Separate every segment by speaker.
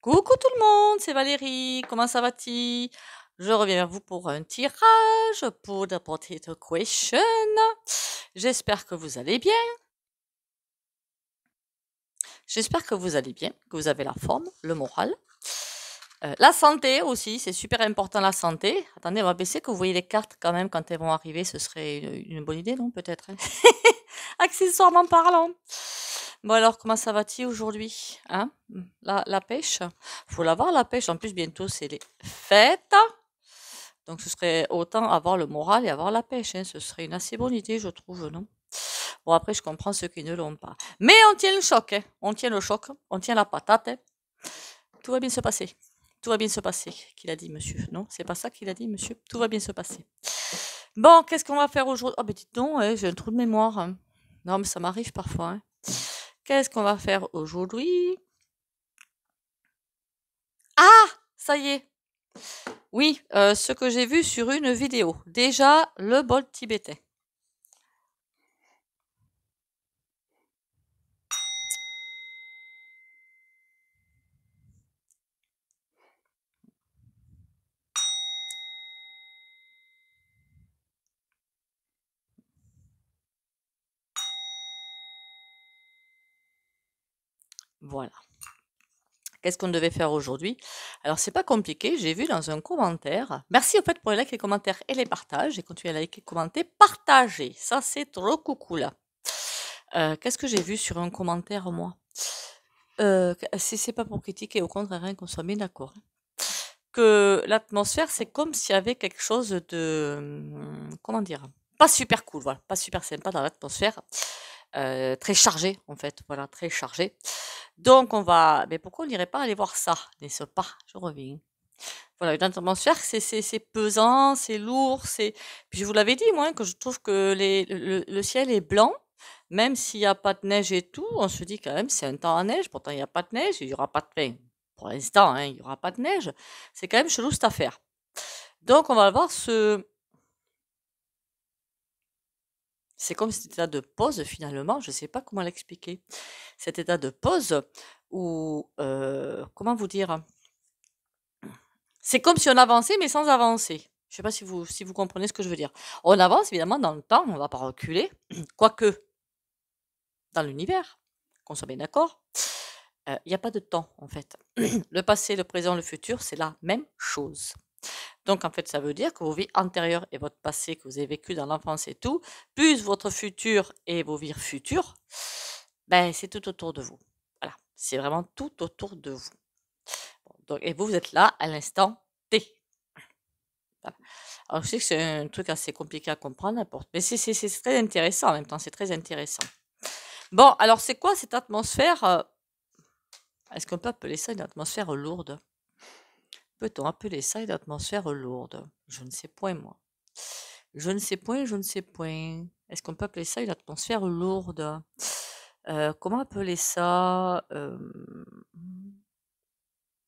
Speaker 1: Coucou tout le monde, c'est Valérie, comment ça va-t-il? Je reviens vers vous pour un tirage pour The Potato Question. J'espère que vous allez bien. J'espère que vous allez bien, que vous avez la forme, le moral. La santé aussi, c'est super important la santé. Attendez, on va baisser que vous voyez les cartes quand même quand elles vont arriver, ce serait une bonne idée, non? Peut-être, hein. Accessoirement parlant. Bon alors, comment ça va-t-il aujourd'hui? Hein? La pêche? Faut l'avoir la pêche. En plus, bientôt, c'est les fêtes. Donc, ce serait autant avoir le moral et avoir la pêche, hein. Ce serait une assez bonne idée, je trouve, non? Bon, après, je comprends ceux qui ne l'ont pas. Mais on tient le choc, hein. On tient le choc, on tient la patate, hein. Tout va bien se passer. Tout va bien se passer, qu'il a dit monsieur. Non, c'est pas ça qu'il a dit monsieur. Tout va bien se passer. Bon, qu'est-ce qu'on va faire aujourd'hui? Oh, ben dites donc, hein, j'ai un trou de mémoire, hein. Non, mais ça m'arrive parfois, hein. Qu'est-ce qu'on va faire aujourd'hui? Ah! Ça y est. Oui, ce que j'ai vu sur une vidéo. Déjà, le bol tibétain. Voilà. Qu'est-ce qu'on devait faire aujourd'hui? Alors, c'est pas compliqué. J'ai vu dans un commentaire. Merci au fait pour les likes, les commentaires et les partages. Et continuez à liker, commenter, partager. Ça, c'est trop cool. Qu'est-ce que j'ai vu sur un commentaire, moi? C'est pas pour critiquer, au contraire, hein, qu'on soit bien d'accord, hein. Que l'atmosphère, c'est comme s'il y avait quelque chose de, comment dire? Pas super cool, voilà, pas super sympa dans l'atmosphère, très chargé en fait, voilà, très chargé. Donc on va, mais pourquoi on n'irait pas aller voir ça, n'est-ce pas? Je reviens. Voilà, une atmosphère, c'est pesant, c'est lourd, c'est. Puis je vous l'avais dit moi, hein, que je trouve que le ciel est blanc, même s'il y a pas de neige et tout, on se dit quand même c'est un temps à neige, pourtant il y a pas de neige, il y aura pas de enfin, pour l'instant, hein, il y aura pas de neige. C'est quand même chelou cette affaire. Donc on va voir ce c'est comme cet état de pause finalement, je sais pas comment l'expliquer. Cet état de pause où, comment vous dire? C'est comme si on avançait mais sans avancer. Je sais pas si vous comprenez ce que je veux dire. On avance évidemment dans le temps, on va pas reculer, quoique dans l'univers, qu'on soit bien d'accord, il y a pas de temps en fait. Le passé, le présent, le futur, c'est la même chose. Donc en fait, ça veut dire que vos vies antérieures et votre passé que vous avez vécu dans l'enfance et tout, plus votre futur et vos vies futures, ben, c'est tout autour de vous. Voilà, c'est vraiment tout autour de vous. Bon, donc et vous êtes là à l'instant T. Voilà. Alors je sais que c'est un truc assez compliqué à comprendre, n'importe mais c'est très intéressant en même temps, c'est très intéressant. Bon, alors c'est quoi cette atmosphère, est-ce qu'on peut appeler ça une atmosphère lourde? Peut-on appeler ça une atmosphère lourde? Je ne sais point moi. Je ne sais point, je ne sais point. Est-ce qu'on peut appeler ça une atmosphère lourde? Comment appeler ça?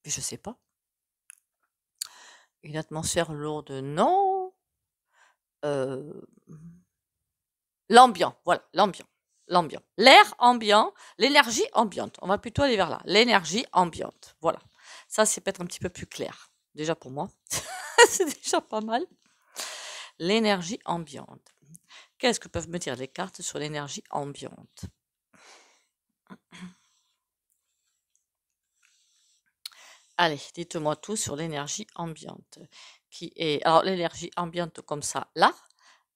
Speaker 1: Je sais pas. Une atmosphère lourde, non. Heu, L'ambiant, voilà, l'ambiant, l'ambiant. L'air ambiant, l'énergie ambiante. On va plutôt aller vers là. L'énergie ambiante, voilà. Ça, c'est peut-être un petit peu plus clair. Déjà pour moi, c'est déjà pas mal. L'énergie ambiante. Qu'est-ce que peuvent me dire les cartes sur l'énergie ambiante? Allez, dites-moi tout sur l'énergie ambiante. Qui est alors l'énergie ambiante comme ça, là,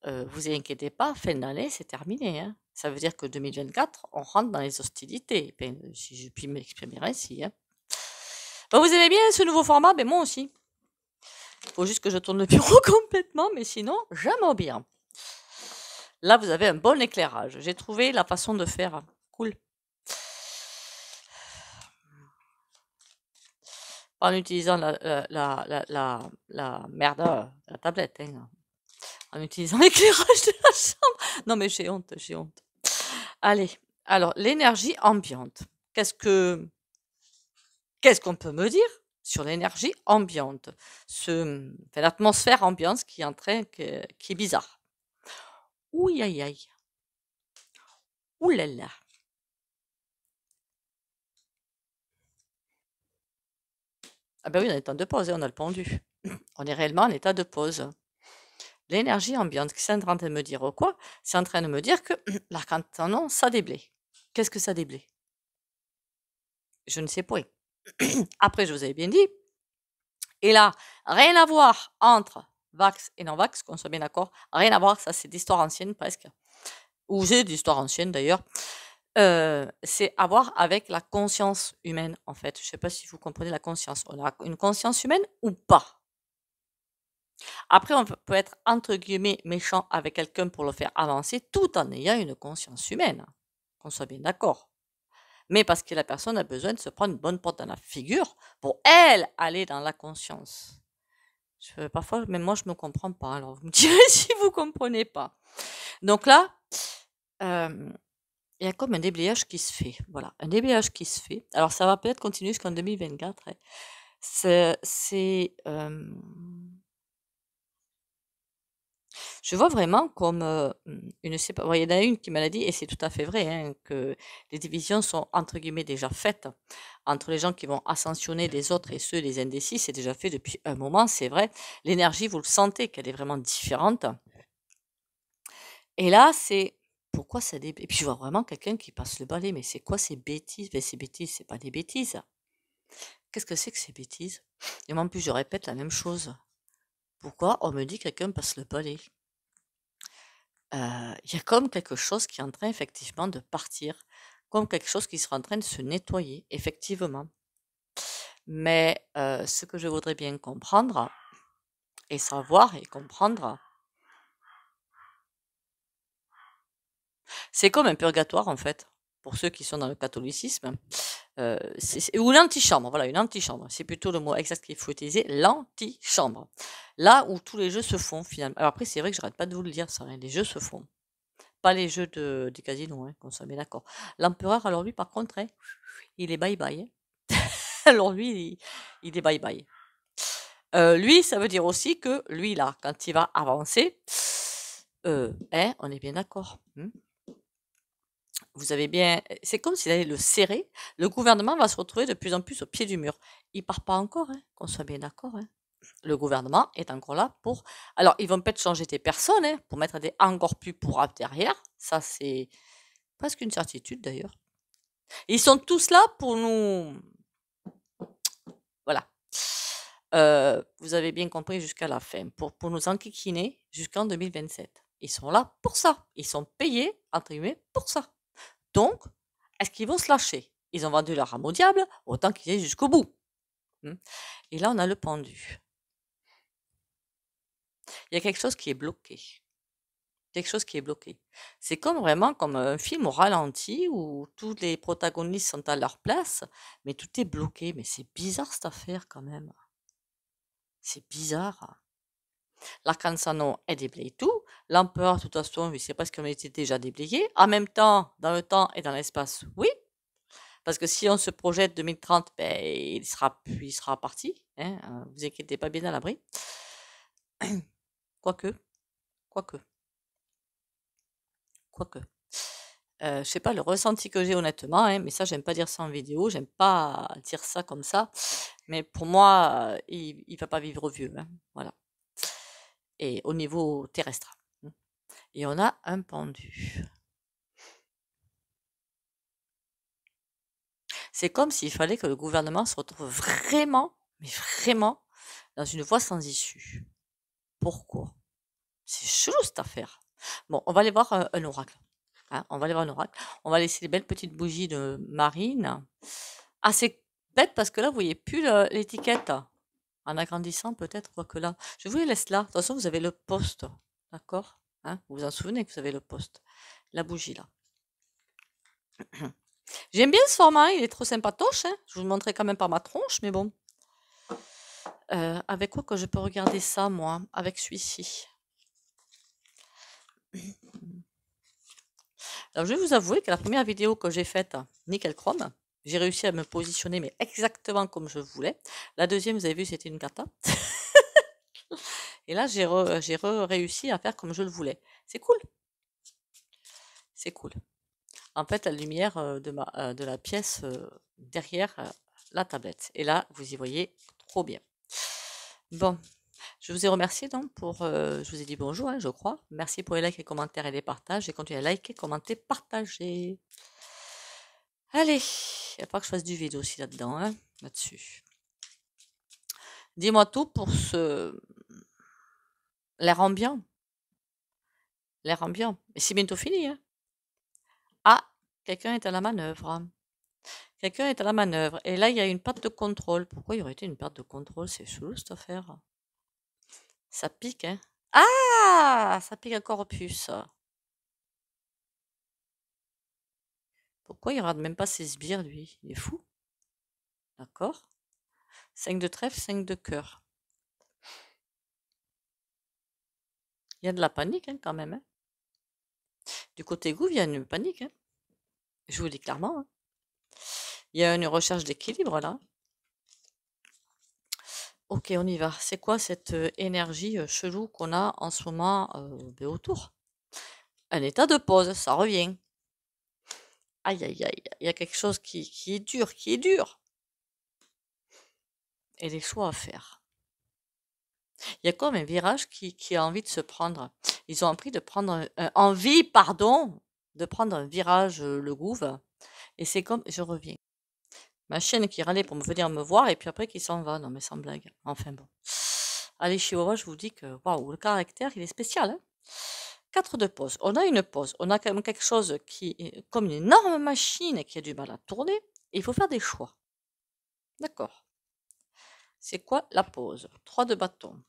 Speaker 1: vous inquiétez pas, fin d'année, c'est terminé, hein. Ça veut dire que 2024, on rentre dans les hostilités. Ben, si je puis m'exprimer ainsi, hein. Bah, vous aimez bien ce nouveau format? Ben moi aussi. Faut juste que je tourne le bureau complètement, mais sinon, j'aime bien. Là, vous avez un bon éclairage. J'ai trouvé la façon de faire cool. En utilisant la merde, la tablette, hein, en utilisant l'éclairage de la chambre. Non, mais j'ai honte, j'ai honte. Allez, alors, l'énergie ambiante. Qu'est-ce qu'on peut me dire sur l'énergie ambiante? Enfin, l'atmosphère ambiante qui est en train, qui est bizarre. Ouh aïe aïe. Ouh là là. Ah ben oui, on est en état de pause, hein, on a le pendu. On est réellement en état de pause. L'énergie ambiante, qu'est-ce que c'est en train de me dire quoi? C'est en train de me dire que l'arcane ça déblé. Qu'est-ce que ça déblé? Je ne sais point. Après, je vous avais bien dit. Et là, rien à voir entre Vax et non-Vax, qu'on soit bien d'accord. Rien à voir, ça c'est d'histoire ancienne presque. Ou j'ai d'histoire ancienne d'ailleurs. C'est à voir avec la conscience humaine en fait. Je ne sais pas si vous comprenez la conscience. On a une conscience humaine ou pas? Après, on peut être entre guillemets méchant avec quelqu'un pour le faire avancer tout en ayant une conscience humaine. Qu'on soit bien d'accord. Mais parce que la personne a besoin de se prendre une bonne porte dans la figure pour elle aller dans la conscience. Parfois, même moi, je ne me comprends pas. Alors, vous me direz si vous ne comprenez pas. Donc là, il y a comme un déblayage qui se fait. Voilà, un déblayage qui se fait. Alors, ça va peut-être continuer jusqu'en 2024. Hein. Je vois vraiment comme une séparation. Il y en a une qui m'a dit, et c'est tout à fait vrai, hein, que les divisions sont entre guillemets déjà faites entre les gens qui vont ascensionner les autres et ceux des indécis. C'est déjà fait depuis un moment, c'est vrai. L'énergie, vous le sentez qu'elle est vraiment différente. Et là, c'est pourquoi ça Et puis je vois vraiment quelqu'un qui passe le balai, mais c'est quoi ces bêtises? Ben, ces bêtises, c'est pas des bêtises. Qu'est-ce que c'est que ces bêtises? Et moi, en plus, je répète la même chose. Pourquoi on me dit que quelqu'un passe le balai? Il y a comme quelque chose qui est en train effectivement de partir, comme quelque chose qui sera en train de se nettoyer, effectivement. Mais ce que je voudrais bien comprendre et savoir et comprendre, c'est comme un purgatoire en fait, pour ceux qui sont dans le catholicisme, ou l'antichambre, voilà, une antichambre, c'est plutôt le mot exact qu'il faut utiliser, l'antichambre. Là où tous les jeux se font finalement. Alors après, c'est vrai que j'arrête pas de vous le dire, ça, hein, les jeux se font. Pas les jeux des casinos, hein, qu'on soit bien d'accord. L'empereur, alors lui, par contre, hein, il est bye-bye. Hein. Alors lui, il est bye-bye. Lui, ça veut dire aussi que lui, là, quand il va avancer, hein, on est bien d'accord. Vous avez bien. C'est comme s'il allait le serrer. Le gouvernement va se retrouver de plus en plus au pied du mur. Il part pas encore, hein, qu'on soit bien d'accord. Hein. Le gouvernement est encore là pour. Alors, ils vont peut-être changer des personnes hein, pour mettre des encore plus pourrables derrière. Ça, c'est presque une certitude d'ailleurs. Ils sont tous là pour nous. Voilà. Vous avez bien compris jusqu'à la fin. Pour nous enquiquiner jusqu'en 2027. Ils sont là pour ça. Ils sont payés, entre guillemets, pour ça. Donc, est-ce qu'ils vont se lâcher? Ils ont vendu leur âme au diable, autant qu'ils aillent jusqu'au bout. Et là, on a le pendu. Il y a quelque chose qui est bloqué. Quelque chose qui est bloqué. C'est comme vraiment comme un film au ralenti où tous les protagonistes sont à leur place, mais tout est bloqué. Mais c'est bizarre cette affaire quand même. C'est bizarre. L'arcane est déblayé tout. L'empereur, de toute façon, il sait pas ce qu'on était déjà déblayé. En même temps, dans le temps et dans l'espace, oui. Parce que si on se projette 2030, ben, il sera parti. Hein, vous inquiétez pas bien à l'abri. Quoique. Je sais pas le ressenti que j'ai honnêtement, hein, mais ça, j'aime pas dire ça en vidéo, j'aime pas dire ça comme ça. Mais pour moi, il va pas vivre vieux. Hein, voilà. Et au niveau terrestre. Et on a un pendu. C'est comme s'il fallait que le gouvernement se retrouve vraiment, mais vraiment, dans une voie sans issue. Pourquoi? C'est chelou cette affaire. Bon, on va aller voir un oracle. Hein, on va aller voir un oracle. On va laisser les belles petites bougies de marine. Ah, c'est bête parce que là, vous voyez plus l'étiquette. En agrandissant peut-être, quoique là. Je vous les laisse là. De toute façon, vous avez le poste. D'accord? Hein, vous vous en souvenez que vous avez le poste. La bougie là. J'aime bien ce format, il est trop sympatoche. Hein. Je vous le montrerai quand même par ma tronche, mais bon. Avec quoi que je peux regarder ça, moi? Avec celui-ci. Alors, je vais vous avouer que la première vidéo que j'ai faite, nickel chrome, j'ai réussi à me positionner, mais exactement comme je voulais. La deuxième, vous avez vu, c'était une cata. Et là, j'ai réussi à faire comme je le voulais. C'est cool. C'est cool. En fait, la lumière de la pièce derrière la tablette. Et là, vous y voyez Trop bien. Bon, je vous ai remercié donc pour... je vous ai dit bonjour, hein, je crois. Merci pour les likes, les commentaires et les partages. Et continuez à liker, commenter, partager. Allez, il va pas que je fasse du vide aussi là-dedans, hein, là-dessus. Dis-moi tout pour l'air ambiant. L'air ambiant. Et c'est bientôt fini, hein. Ah, quelqu'un est à la manœuvre. Quelqu'un est à la manœuvre. Et là, il y a une perte de contrôle. Pourquoi il y aurait été une perte de contrôle? C'est chelou cette affaire. Ça pique, hein. Ah, ça pique encore plus. Pourquoi il rate même pas ses sbires, lui? Il est fou. D'accord. 5 de trèfle, 5 de cœur. Il y a de la panique, hein, quand même, hein. Du côté gouv, il y a une panique, hein. Je vous le dis clairement, hein. Il y a une recherche d'équilibre, là. Ok, on y va. C'est quoi cette énergie chelou qu'on a en ce moment autour? Un état de pause, ça revient. Aïe, aïe, aïe. Il y a quelque chose qui est dur, qui est dur. Et des choix à faire. Il y a comme un virage qui a envie de se prendre. Ils ont envie de prendre de prendre un virage, le gouv. Et c'est comme, je reviens. Ma chienne qui râlait pour me venir me voir et puis après qui s'en va. Non mais sans blague. Enfin bon. Allez, Chihuahua, je vous dis que waouh, le caractère, il est spécial, hein. 4 de pause. On a une pause. On a quand même quelque chose qui est comme une énorme machine qui a du mal à tourner. Et il faut faire des choix. D'accord. C'est quoi la pause? 3 de bâton.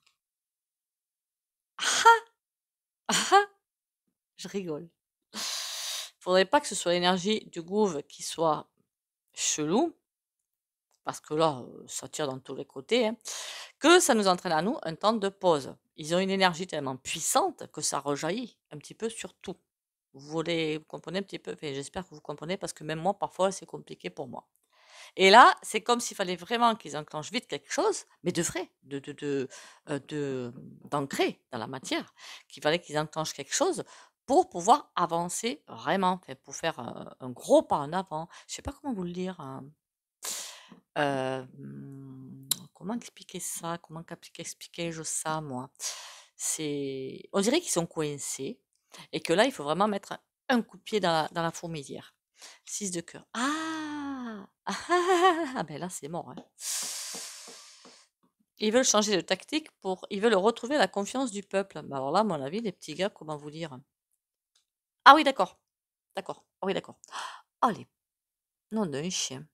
Speaker 1: Ah ah ah, je rigole. Faudrait pas que ce soit l'énergie du gouv qui soit chelou, parce que là, ça tire dans tous les côtés, hein, que ça nous entraîne à nous un temps de pause. Ils ont une énergie tellement puissante que ça rejaillit un petit peu sur tout. Vous comprenez un petit peu? Enfin, j'espère que vous comprenez parce que même moi, parfois, c'est compliqué pour moi. Et là, c'est comme s'il fallait vraiment qu'ils enclenchent vite quelque chose, mais de vrai, d'ancrer dans la matière, qu'il fallait qu'ils enclenchent quelque chose pour pouvoir avancer vraiment, enfin, pour faire un gros pas en avant. Je sais pas comment vous le dire, hein. Comment expliquer ça? Comment expliquer-je ça, moi? On dirait qu'ils sont coincés et que là, il faut vraiment mettre un coup de pied dans la fourmilière. 6 de cœur. Ah! Ah, ah, ah, ah, ben là, c'est mort, hein. Ils veulent changer de tactique ils veulent retrouver la confiance du peuple. Bah alors là, à mon avis, les petits gars, comment vous dire? Ah oui, d'accord. D'accord. Ah oui, d'accord. Oh, les noms d'un chien.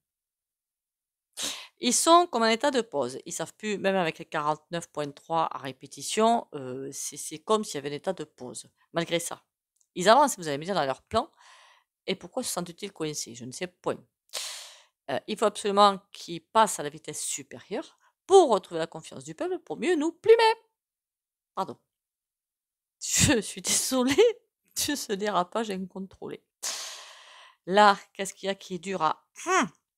Speaker 1: Ils sont comme en état de pause. Ils savent plus, même avec les 49,3 à répétition, c'est comme s'il y avait un état de pause. Malgré ça, ils avancent, vous allez me dire, dans leur plan. Et pourquoi se sentent-ils coincés? Je ne sais point. Il faut absolument qu'ils passent à la vitesse supérieure pour retrouver la confiance du peuple, pour mieux nous plumer. Pardon. Je suis désolée de ce dérapage incontrôlé. Là, qu'est-ce qu'il y a qui est dur à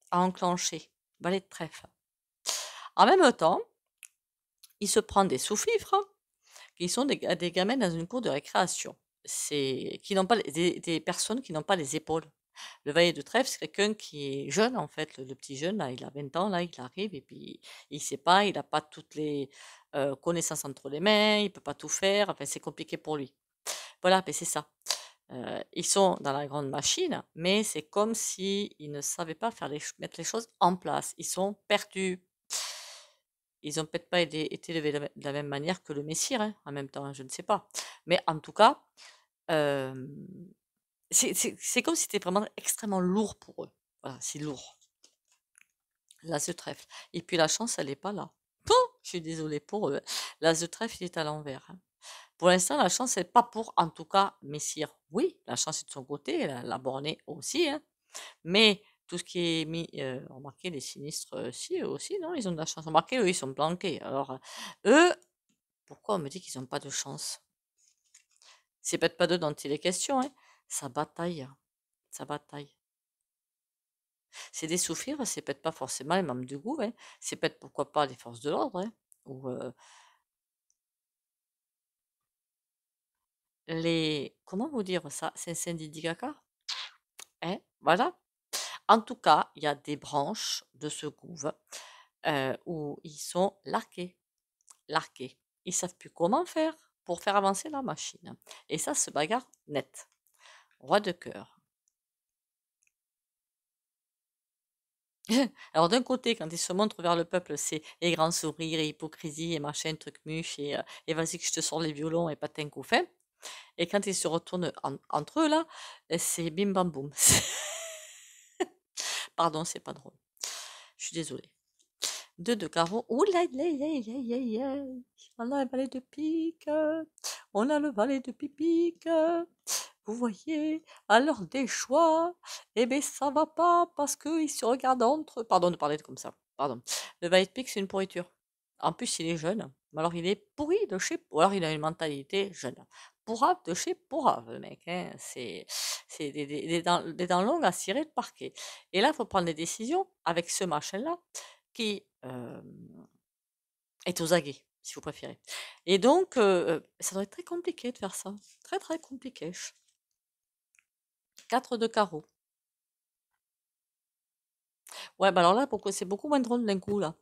Speaker 1: enclencher? Balai de trèfle. En même temps, il se prend des sous-fifres qui sont des gamins dans une cour de récréation. Qui n'ont pas des personnes qui n'ont pas les épaules. Le valet de trèfle, c'est quelqu'un qui est jeune, en fait. Le petit jeune, là, il a 20 ans, là, il arrive et puis il sait pas, il n'a pas toutes les connaissances entre les mains, il peut pas tout faire, enfin, c'est compliqué pour lui. Voilà, ben c'est ça. Ils sont dans la grande machine, mais c'est comme s'ils ne savaient pas mettre les choses en place. Ils sont perdus. Ils ont peut-être pas été élevés de la même manière que le messire, hein, en même temps, je ne sais pas. Mais en tout cas, hem, c'est comme si c'était vraiment extrêmement lourd pour eux. Voilà, c'est lourd. L'as de trèfle. Et puis la chance, elle est pas là. Pouh! Je suis désolée pour eux, hein. L'as de trèfle, il est à l'envers, hein. Pour l'instant, la chance, c'est pas pour, en tout cas, messire. Oui, la chance est de son côté, la bornée aussi, hein. Mais tout ce qui est mis, remarquez les sinistres, si, eux aussi, non, ils ont de la chance. Remarquez, eux, ils sont planqués. Alors, eux, pourquoi on me dit qu'ils ont pas de chance? C'est peut-être pas d'eux dont il est question, hein. Ça bataille, ça bataille. C'est des sous-fifres, c'est peut-être pas forcément les membres du gouv, hein. C'est peut-être, pourquoi pas, les forces de l'ordre, hein, ou, comment vous dire ça? C'est un syndicat? Hein, voilà. En tout cas, il y a des branches de ce gouv où ils sont largués. Largués. Ils savent plus comment faire pour faire avancer la machine. Et ça se bagarre net. Roi de cœur. Alors d'un côté, quand ils se montrent vers le peuple, c'est les grands sourires et hypocrisie et machin, truc muche et vas-y que je te sors les violons et patin couffin. Et quand ils se retournent entre eux là, c'est bim bam boum. Pardon, c'est pas drôle. Je suis désolée. 2 de carreau. Ouh là là là là là là. On a le valet de pique. On a le valet de pique. Vous voyez, à l'heure des choix, eh bien ça va pas parce qu'ils se regardent entre eux. Pardon de parler comme ça. Pardon. Le valet de pique, c'est une pourriture. En plus, il est jeune. Mais alors, il est pourri de chez... Ou alors, il a une mentalité jeune. Pourrave de chez pourrave, le mec. Hein. C'est des dents longues à cirer le parquet. Et là, il faut prendre des décisions avec ce machin-là qui est aux aguets, si vous préférez. Et donc, ça doit être très compliqué de faire ça. Très, très compliqué. 4 de carreau. Ouais, bah alors là, pourquoi c'est beaucoup moins drôle d'un coup, là.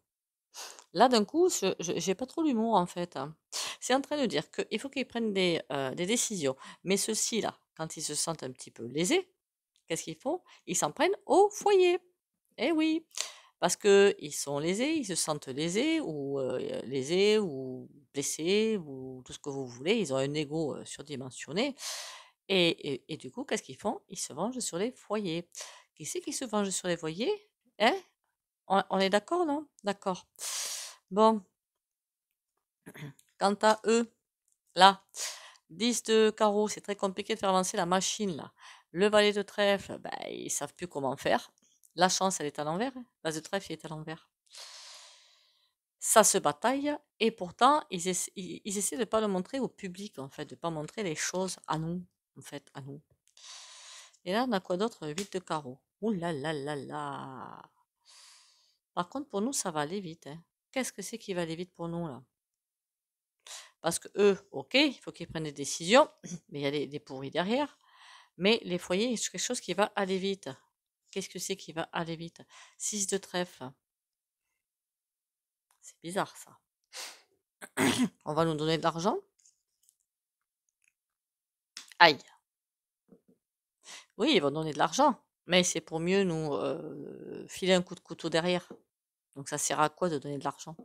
Speaker 1: Là, d'un coup, j'ai pas trop d'humour, en fait. Hein. C'est en train de dire qu'il faut qu'ils prennent des décisions. Mais ceux-ci, là, quand ils se sentent un petit peu lésés, qu'est-ce qu'ils font? Ils s'en prennent au foyer. Eh oui, parce que ils sont lésés, ils se sentent lésés ou blessés ou tout ce que vous voulez. Ils ont un ego surdimensionné. Et du coup, qu'est-ce qu'ils font? Ils se vengent sur les foyers. Qui c'est qui se venge sur les foyers? Hein? On est d'accord, non? D'accord. Bon, quant à eux, là, 10 de carreau, c'est très compliqué de faire avancer la machine, là. Le valet de trèfle, ben, ils savent plus comment faire. La chance, elle est à l'envers. Hein. L'as de trèfle, il est à l'envers. Ça se bataille, et pourtant, ils essaient de ne pas le montrer au public, en fait, de ne pas montrer les choses à nous, en fait, à nous. Et là, on a quoi d'autre? 8 de carreau. Ouh là là là là. Par contre, pour nous, ça va aller vite. Hein. Qu'est-ce que c'est qui va aller vite pour nous, là? Parce que eux, ok, il faut qu'ils prennent des décisions, mais il y a des pourris derrière. Mais les foyers, c'est quelque chose qui va aller vite. Qu'est-ce que c'est qui va aller vite? 6 de trèfle. C'est bizarre, ça. On va nous donner de l'argent. Aïe. Oui, ils vont donner de l'argent, mais c'est pour mieux nous filer un coup de couteau derrière. Donc ça sert à quoi de donner de l'argent?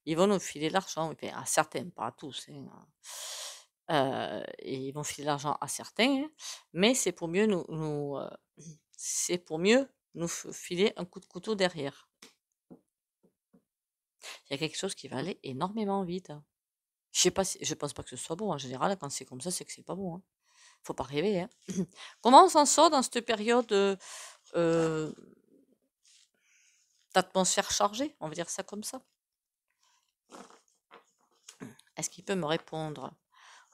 Speaker 1: Ils vont nous filer de l'argent, enfin, à certains, pas à tous. Hein. Et ils vont filer de l'argent à certains, hein, mais c'est pour mieux c'est pour mieux nous filer un coup de couteau derrière. Il y a quelque chose qui va aller énormément vite. Hein. Je pense pas que ce soit bon. En général, quand c'est comme ça, c'est que c'est pas bon. Hein. Faut pas rêver. Hein. Comment on s'en sort dans cette période d'atmosphère chargée? On va dire ça comme ça. Est-ce qu'il peut me répondre?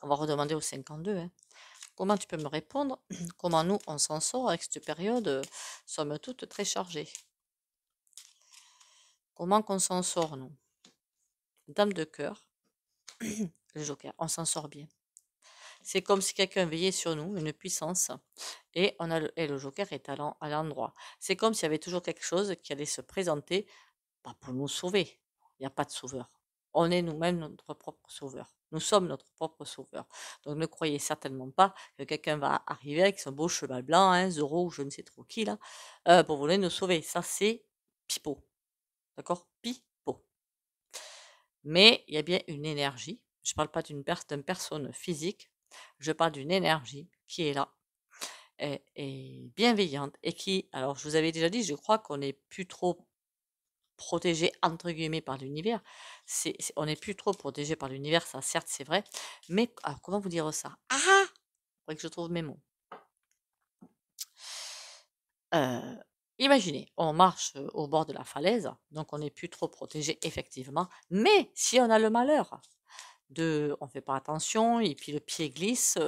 Speaker 1: On va redemander au 52. Hein. Comment tu peux me répondre? Comment nous, on s'en sort avec cette période, somme toute, très chargée? Comment qu'on s'en sort, nous? Dame de cœur, le joker, on s'en sort bien. C'est comme si quelqu'un veillait sur nous, une puissance, et le joker est à l'endroit. C'est comme s'il y avait toujours quelque chose qui allait se présenter, pas pour nous sauver. Il n'y a pas de sauveur. On est nous-mêmes notre propre sauveur. Nous sommes notre propre sauveur. Donc ne croyez certainement pas que quelqu'un va arriver avec son beau cheval blanc, hein, Zoro ou je ne sais trop qui là, pour voler nous sauver. Ça c'est pipeau. D'accord? Pipeau. Mais il y a bien une énergie. Je ne parle pas d'une personne physique. Je parle d'une énergie qui est là et bienveillante et qui, alors je vous avais déjà dit, je crois qu'on n'est plus trop protégé entre guillemets par l'univers. On n'est plus trop protégé par l'univers, ça certes c'est vrai, mais alors, comment vous dire ça? Ah! Faudrait que je trouve mes mots. Imaginez, on marche au bord de la falaise, donc on n'est plus trop protégé effectivement, mais si on a le malheur on ne fait pas attention et puis le pied glisse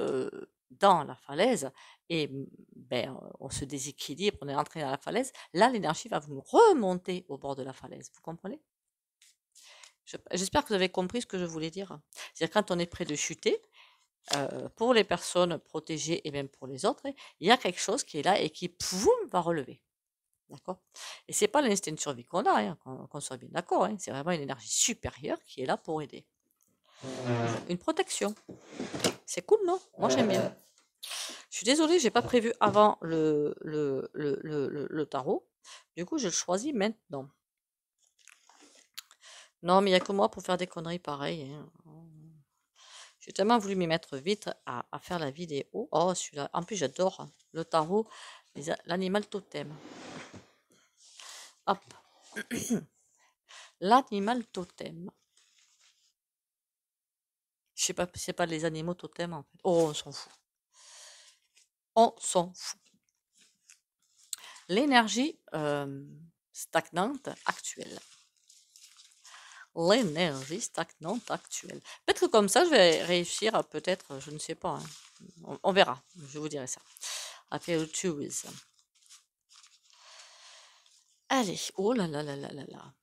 Speaker 1: dans la falaise et ben, on se déséquilibre, on est entré dans la falaise, là l'énergie va vous remonter au bord de la falaise, vous comprenez? J'espère que vous avez compris ce que je voulais dire. C'est-à-dire quand on est près de chuter, pour les personnes protégées et même pour les autres, il y a quelque chose qui est là et qui poum, va relever. D'accord? Et c'est pas l'instinct de survie qu'on a, hein, qu'on soit bien d'accord, hein, c'est vraiment une énergie supérieure qui est là pour aider. Une protection. C'est cool, non? Moi, j'aime bien. Je suis désolée, j'ai pas prévu avant le tarot. Du coup, je le choisis maintenant. Non, mais il n'y a que moi pour faire des conneries pareilles, hein. J'ai tellement voulu m'y mettre vite à faire la vidéo. Oh, celui-là. En plus, j'adore le tarot, l'animal totem. Hop. L'animal totem. Je sais pas, c'est pas les animaux totems en fait. Oh, on s'en fout. On s'en fout. L'énergie stagnante actuelle. L'énergie stagnante actuelle. Peut-être que comme ça, je vais réussir à peut-être, je ne sais pas. Hein. On verra. Je vous dirai ça. Après autre chose. Allez. Oh là là là là là là.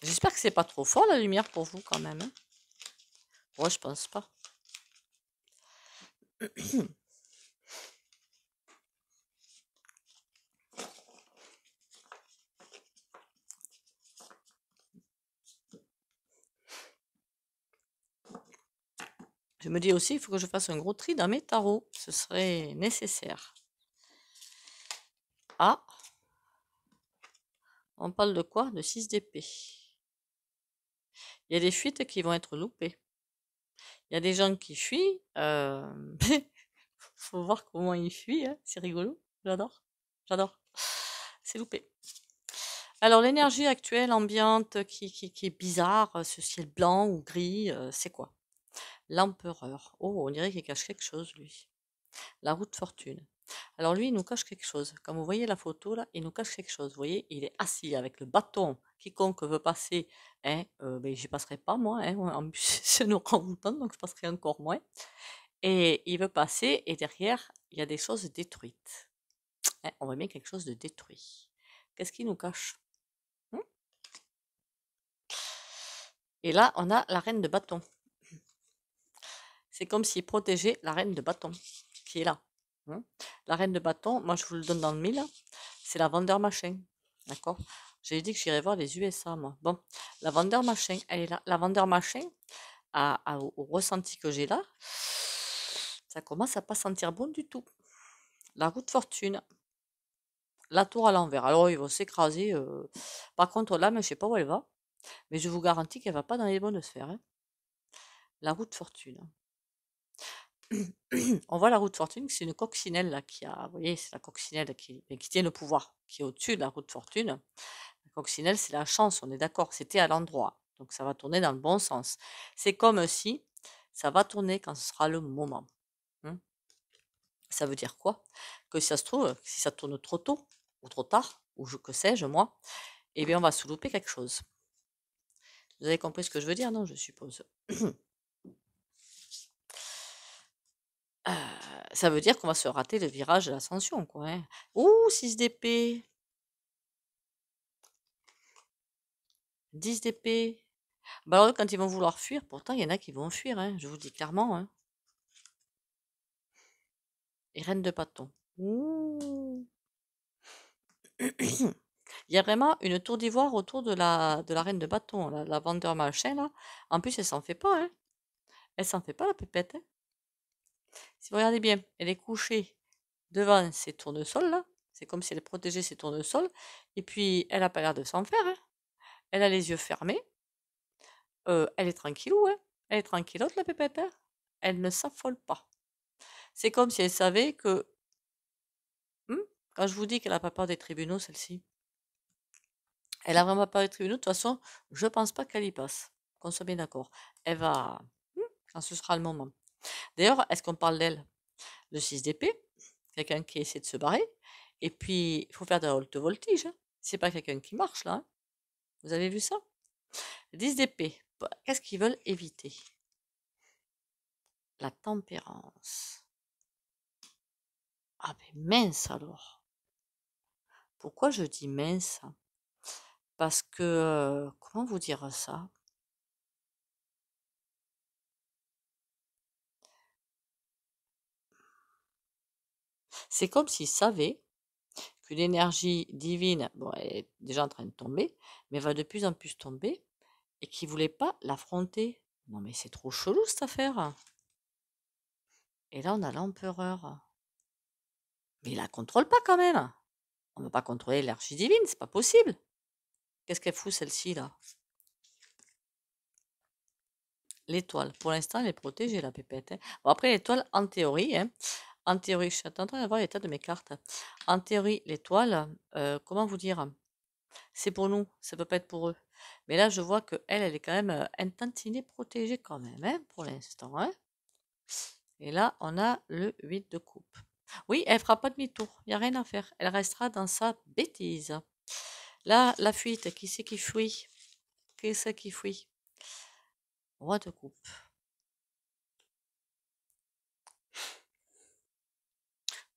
Speaker 1: J'espère que c'est pas trop fort la lumière pour vous quand même. Hein. Ouais, je pense pas. Je me dis aussi, il faut que je fasse un gros tri dans mes tarots. Ce serait nécessaire. Ah, on parle de quoi? De 6 d'épée. Il y a des fuites qui vont être loupées. Il y a des gens qui fuient. Faut voir comment ils fuient. Hein. C'est rigolo. J'adore. J'adore. C'est loupé. Alors, l'énergie actuelle, ambiante, qui est bizarre, ce ciel blanc ou gris, c'est quoi? L'empereur. Oh, on dirait qu'il cache quelque chose, lui. La roue de fortune. Alors lui, il nous cache quelque chose. Comme vous voyez la photo là, il nous cache quelque chose. Vous voyez, il est assis avec le bâton. Quiconque veut passer, hein, ben, j'y passerai pas moi. Hein, en plus, c'est nos orang-outans, donc je passerai encore moins. Et il veut passer, et derrière, il y a des choses détruites. Hein, on voit bien quelque chose de détruit. Qu'est-ce qu'il nous cache? Et là, on a la reine de bâton. C'est comme s'il protégeait la reine de bâton, qui est là. La reine de bâton, moi je vous le donne dans le mille, c'est la vendeur machin. D'accord? J'ai dit que j'irais voir les USA, moi. Bon, la vendeur machin, elle est là. La vendeur machin, au ressenti que j'ai là, ça commence à pas sentir bon du tout. La roue de fortune, la tour à l'envers. Alors, il va s'écraser. Par contre, là, je sais pas où elle va, mais je vous garantis qu'elle va pas dans les bonnes sphères. Hein. La roue de fortune. On voit la roue de fortune, c'est une coccinelle là, qui a, vous voyez, c'est la coccinelle qui tient le pouvoir, qui est au-dessus de la roue de fortune. La coccinelle, c'est la chance, on est d'accord, c'était à l'endroit. Donc ça va tourner dans le bon sens. C'est comme si ça va tourner quand ce sera le moment. Hein. Ça veut dire quoi? Que si ça se trouve, si ça tourne trop tôt, ou trop tard, ou que sais-je, moi, eh bien on va se louper quelque chose. Vous avez compris ce que je veux dire, non, je suppose. Ça veut dire qu'on va se rater le virage de l'ascension, quoi. Hein. Ouh, 6 d'épée. 10 d'épée. Bah alors, quand ils vont vouloir fuir, pourtant, il y en a qui vont fuir, hein, je vous le dis clairement. Hein. Et reine de bâton. Ouh. Il y a vraiment une tour d'ivoire autour de la reine de bâton, la vendeur machin, là. En plus, elle s'en fait pas, hein. Elle s'en fait pas, la pépette. Hein. Si vous regardez bien, elle est couchée devant ses tournesols, là. C'est comme si elle protégeait ses tournesols. Et puis, elle a pas l'air de s'en faire, hein. Elle a les yeux fermés. Elle est tranquillou, hein. Elle est tranquillote, la pépette. Hein. Elle ne s'affole pas. C'est comme si elle savait que... quand je vous dis qu'elle n'a pas peur des tribunaux, celle-ci, elle a vraiment peur des tribunaux. De toute façon, je pense pas qu'elle y passe. Qu'on soit bien d'accord. Elle va... quand ce sera le moment. D'ailleurs, est-ce qu'on parle d'elle? Le 6 d'épée, quelqu'un qui essaie de se barrer. Et puis, il faut faire de la haute voltige. Hein. C'est pas quelqu'un qui marche, là. Hein. Vous avez vu ça? 10 d'épée. Qu'est-ce qu'ils veulent éviter? La tempérance. Ah ben mince alors. Pourquoi je dis mince? Parce que, comment vous dire ça? C'est comme s'ils savaient qu'une énergie divine, bon, elle est déjà en train de tomber, mais va de plus en plus tomber, et qui voulait pas l'affronter. Non mais c'est trop chelou cette affaire. Et là on a l'empereur. Mais il la contrôle pas quand même. On ne peut pas contrôler l'énergie divine, c'est pas possible. Qu'est-ce qu'elle fout celle-ci là? L'étoile. Pour l'instant, elle est protégée, la pépette, hein. Bon, après, l'étoile, en théorie, je suis en train de voir l'état de mes cartes. En théorie, l'étoile, comment vous dire? C'est pour nous, ça peut pas être pour eux. Mais là, je vois que elle est quand même un tantinet protégée quand même, hein, pour l'instant, hein. Et là, on a le 8 de coupe. Oui, elle fera pas demi-tour, il n'y a rien à faire. Elle restera dans sa bêtise. Là, la fuite, qui c'est qui fuit? Qui c'est qui fuit? Roi de coupe.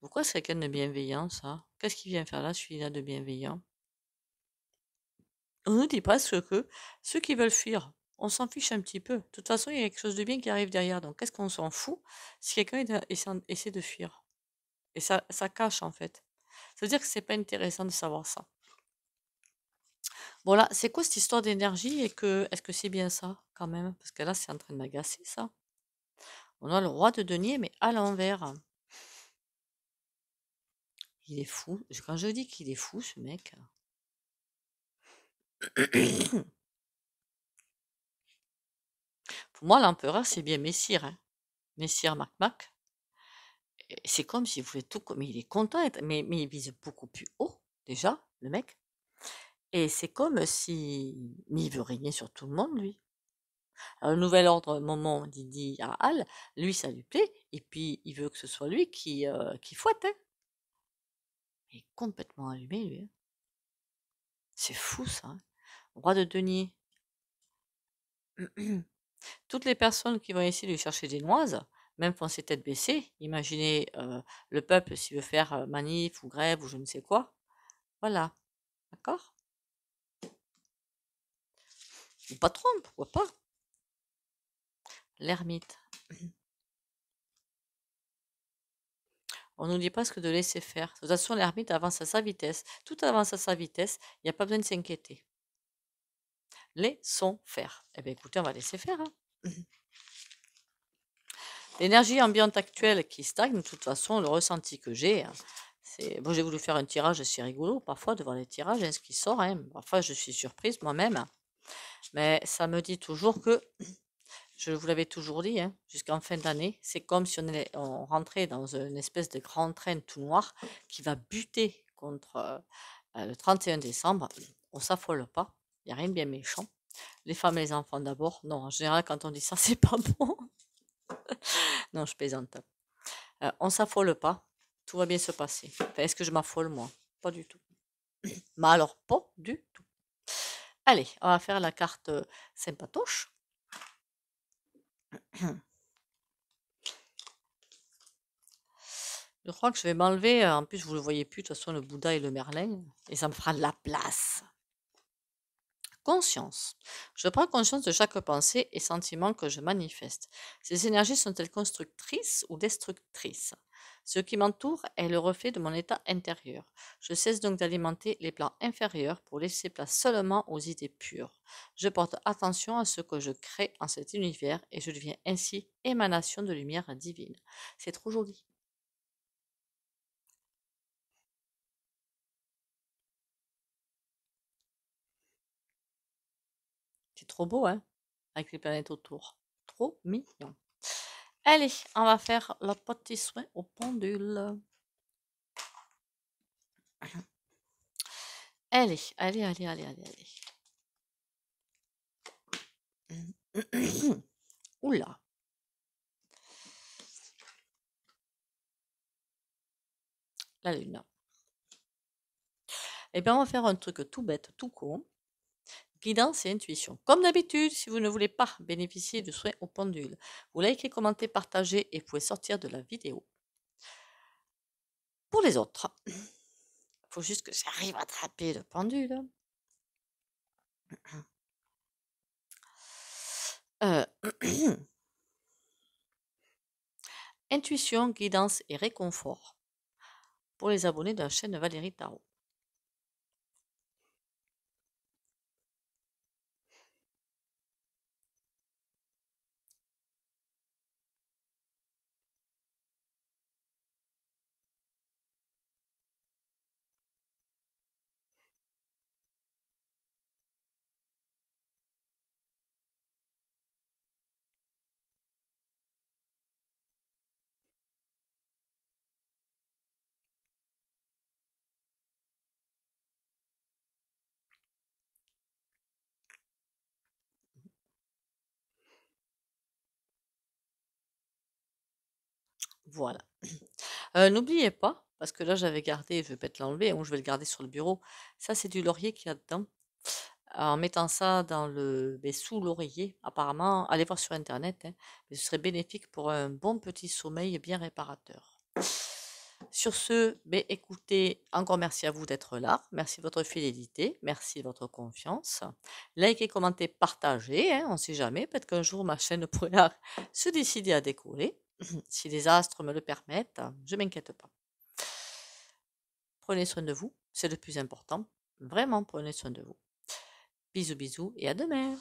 Speaker 1: Pourquoi c'est quelqu'un de bienveillant, ça? Qu'est-ce qu'il vient faire là, celui-là de bienveillant? On nous dit presque que ceux qui veulent fuir, on s'en fiche un petit peu. De toute façon, il y a quelque chose de bien qui arrive derrière. Donc, qu'est-ce qu'on s'en fout si quelqu'un essaie de fuir? Et ça cache, en fait. Ça veut dire que c'est pas intéressant de savoir ça. Bon, là, c'est quoi cette histoire d'énergie et est-ce que c'est bien ça, quand même? Parce que là, c'est en train de m'agacer, ça. On a le roi de denier, mais à l'envers. Il est fou. Quand je dis qu'il est fou, ce mec. Pour moi, l'empereur, c'est bien Messire, hein. Messire Mac. C'est comme s'il voulait tout. Mais il est content, mais il vise beaucoup plus haut, déjà, le mec. Et c'est comme si. Mais il veut régner sur tout le monde, lui. Alors, le nouvel ordre, moment, Didi à Hal, lui, ça lui plaît. Et puis, il veut que ce soit lui qui fouette, hein. Il est complètement allumé, lui, hein. C'est fou, ça, hein. Roi de denier. Toutes les personnes qui vont essayer de lui chercher des noises, même penser tête baissée, imaginez le peuple s'il veut faire manif ou grève ou je ne sais quoi. Voilà, d'accord? Ou patron, pourquoi pas? L'ermite. On nous dit presque de laisser faire. De toute façon, l'ermite avance à sa vitesse. Tout avance à sa vitesse. Il n'y a pas besoin de s'inquiéter. Laissons faire. Eh bien, écoutez, on va laisser faire, hein. L'énergie ambiante actuelle qui stagne, de toute façon, le ressenti que j'ai, hein, c'est. Bon, j'ai voulu faire un tirage, c'est rigolo, parfois, devant les tirages, hein, ce qui sort, hein. Parfois, je suis surprise moi-même. Mais ça me dit toujours que, je vous l'avais toujours dit, hein, jusqu'en fin d'année, c'est comme si on rentrait dans une espèce de grand train tout noir qui va buter contre le 31 décembre. On s'affole pas, il n'y a rien de bien méchant. Les femmes et les enfants d'abord. Non, en général, quand on dit ça, c'est pas bon. Non, je plaisante. On s'affole pas, tout va bien se passer. Enfin, est-ce que je m'affole, moi? Pas du tout. Mais alors, pas du tout. Allez, on va faire la carte sympatoche. Je crois que je vais m'enlever, en plus vous ne le voyez plus, de toute façon le Bouddha et le Merlin, et ça me fera de la place. Conscience. Je prends conscience de chaque pensée et sentiment que je manifeste. Ces énergies sont-elles constructrices ou destructrices? Ce qui m'entoure est le reflet de mon état intérieur. Je cesse donc d'alimenter les plans inférieurs pour laisser place seulement aux idées pures. Je porte attention à ce que je crée en cet univers et je deviens ainsi émanation de lumière divine. C'est trop joli. C'est trop beau, hein? Avec les planètes autour. Trop mignon. Allez, on va faire le petit soin au pendule. Allez. Oula. La lune. Eh bien, on va faire un truc tout bête, tout con. Guidance et intuition. Comme d'habitude, si vous ne voulez pas bénéficier de soins au pendule, vous likez, commentez, partagez et vous pouvez sortir de la vidéo. Pour les autres, il faut juste que j'arrive à attraper le pendule. Intuition, guidance et réconfort. pour les abonnés de la chaîne Valérie Tarot. Voilà. N'oubliez pas, parce que là j'avais gardé, je vais peut-être l'enlever ou je vais le garder sur le bureau. Ça, c'est du laurier qu'il y a dedans. En mettant ça sous l'oreiller, apparemment, allez voir sur internet, hein, mais ce serait bénéfique pour un bon petit sommeil bien réparateur. Sur ce, écoutez, encore merci à vous d'être là. Merci de votre fidélité. Merci de votre confiance. Likez, commentez, partagez. Hein, on ne sait jamais. Peut-être qu'un jour, ma chaîne pourrait se décider à décoller. Si les astres me le permettent, je ne m'inquiète pas. Prenez soin de vous. C'est le plus important. Vraiment, prenez soin de vous. Bisous, bisous et à demain.